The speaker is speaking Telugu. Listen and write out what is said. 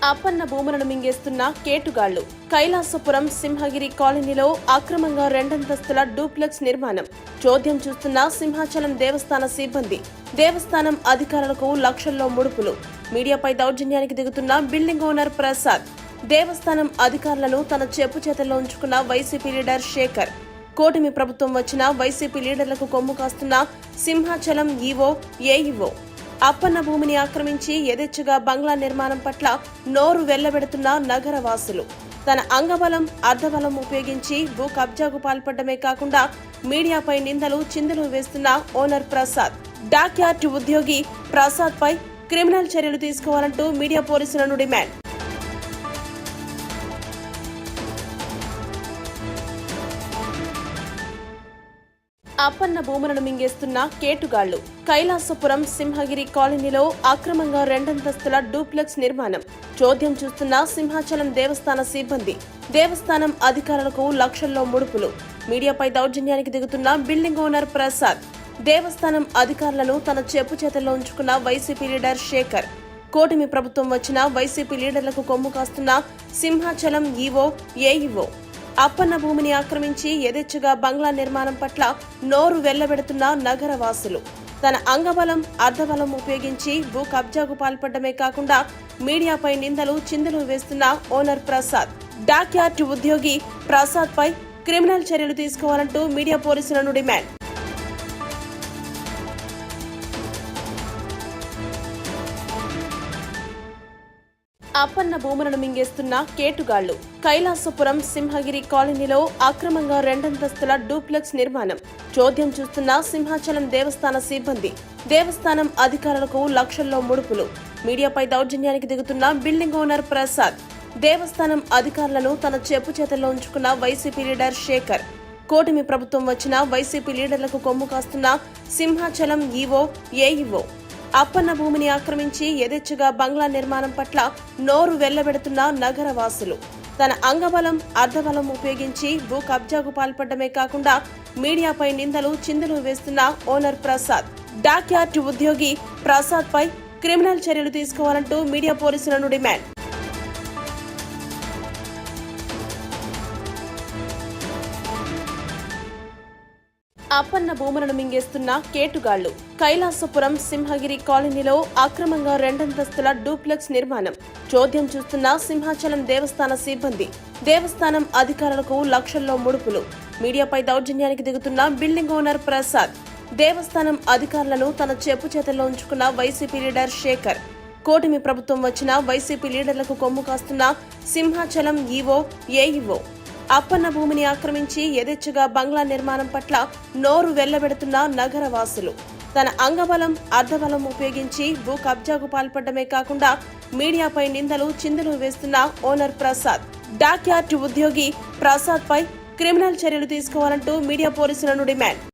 అప్పన్న భూములను మింగేస్తున్న కేటుగాళ్లు. కైలాసపురం సింహగిరి కాలనీలో అక్రమంగా రెండంతస్తుల డూప్లెక్స్ నిర్మాణం. చోద్యం చూస్తున్న సింహాచలం దేవస్థాన సిబ్బంది. దేవస్థానం అధికారులకు లక్షల్లో ముడుపులు. మీడియాపై దౌర్జన్యానికి దిగుతున్న బిల్డింగ్ ఓనర్ ప్రసాద్. దేవస్థానం అధికారులను తన చెప్పు చేతల్లో ఉంచుకున్న వైసీపీ లీడర్ శేఖర్. కూటమి ప్రభుత్వం వచ్చిన వైసీపీ లీడర్లకు కొమ్ము కాస్తున్న సింహాచలం ఈవో, ఏఈఓ. అప్పన్న భూమిని ఆక్రమించి యథేచ్ఛగా బంగ్లా నిర్మాణం పట్ల నోరు వెళ్లబెడుతున్న నగర వాసులు. తన అంగబలం, అర్ధబలం ఉపయోగించి భూ కబ్జాకు పాల్పడమే కాకుండా మీడియాపై నిందలు, చిందులు వేస్తున్న ఓనర్ ప్రసాద్. డాక్యార్డ్ ఉద్యోగి ప్రసాద్ పై క్రిమినల్ చర్యలు తీసుకోవాలంటూ మీడియా పోలీసులను డిమాండ్. అప్పన్న భూములను మింగేస్తున్న కేటుగాళ్లు. కైలాసపురం సింహగిరి కాలనీలో అక్రమంగా రెండంతస్తుల డూప్లెక్స్ నిర్మాణం. చోద్యం చూస్తున్న సింహాచలం దేవస్థాన సిబ్బంది. దేవస్థానం అధికారులకు లక్షల్లో ముడుపులు. మీడియాపై దౌర్జన్యానికి దిగుతున్న బిల్డింగ్ ఓనర్ ప్రసాద్. దేవస్థానం అధికారులను తన చెప్పు చేతల్లో ఉంచుకున్న వైసీపీ లీడర్ శేఖర్. కూటమి ప్రభుత్వం వచ్చిన వైసీపీ లీడర్లకు కొమ్ము కాస్తున్న సింహాచలం ఈవో, ఏఈఓ. అప్పన్న భూమిని ఆక్రమించి యథేచ్ఛగా బంగ్లా నిర్మాణం పట్ల నోరు వెళ్లబెడుతున్న నగర వాసులు. తన అంగబలం, అర్ధబలం ఉపయోగించి భూ కబ్జాకు పాల్పడమే కాకుండా మీడియాపై నిందలు, చిందులు వేస్తున్న ఓనర్ ప్రసాద్. డాక్యార్డ్ ఉద్యోగి ప్రసాద్ పై క్రిమినల్ చర్యలు తీసుకోవాలంటూ మీడియా పోలీసులను డిమాండ్. అప్పన్న భూములను మింగేస్తున్న కేటుగాళ్లు. కైలాసపురం సింహగిరి కాలనీలో అక్రమంగా రెండంతస్తుల డూప్లెక్స్ నిర్మాణం. చోద్యం చూస్తున్న సింహాచలం దేవస్థాన సిబ్బంది. దేవస్థానం అధికారులకు లక్షల్లో ముడుపులు. మీడియాపై దౌర్జన్యానికి దిగుతున్న బిల్డింగ్ ఓనర్ ప్రసాద్. దేవస్థానం అధికారులను తన చెప్పు చేతల్లో ఉంచుకున్న వైసీపీ లీడర్ శేఖర్. కూటమి ప్రభుత్వం వచ్చిన వైసీపీ లీడర్లకు కొమ్ము కాస్తున్న సింహాచలం ఈవో, ఏఈఓ. అప్పన్న భూమిని ఆక్రమించి యథేచ్ఛగా బంగ్లా నిర్మాణం పట్ల నోరు వెళ్లబెడుతున్న నగర వాసులు. తన అంగబలం, అర్ధబలం ఉపయోగించి భూ కబ్జాకు పాల్పడమే కాకుండా మీడియాపై నిందలు, చిందులు వేస్తున్న ఓనర్ ప్రసాద్. డాక్యార్డ్ ఉద్యోగి ప్రసాద్ పై క్రిమినల్ చర్యలు తీసుకోవాలంటూ మీడియా పోలీసులను డిమాండ్. అప్పన్న భూములను మింగేస్తున్న కేటుగాళ్లు. కైలాసపురం సింహగిరి కాలనీలో అక్రమంగా రెండంతస్తుల డూప్లెక్స్ నిర్మాణం. చోద్యం చూస్తున్న సింహాచలం దేవస్థాన సిబ్బంది. దేవస్థానం అధికారులకు లక్షల్లో ముడుపులు. మీడియాపై దౌర్జన్యానికి దిగుతున్న బిల్డింగ్ ఓనర్ ప్రసాద్. దేవస్థానం అధికారులను తన చెప్పు చేతల్లో ఉంచుకున్న వైసీపీ లీడర్ శేఖర్. కూటమి ప్రభుత్వం వచ్చిన వైసీపీ లీడర్లకు కొమ్ము కాస్తున్న సింహాచలం ఈవో, ఏఈఓ. అప్పన్న భూమిని ఆక్రమించి యథేచ్ఛగా బంగ్లా నిర్మాణం పట్ల నోరు వెళ్లబెడుతున్న నగర వాసులు. తన అంగబలం, అర్ధబలం ఉపయోగించి భూ కబ్జాకు పాల్పడమే కాకుండా మీడియాపై నిందలు, చిందులు వేస్తున్న ఓనర్ ప్రసాద్. డాక్యార్డ్ ఉద్యోగి ప్రసాద్ పై క్రిమినల్ చర్యలు తీసుకోవాలంటూ మీడియా పోలీసులను డిమాండ్.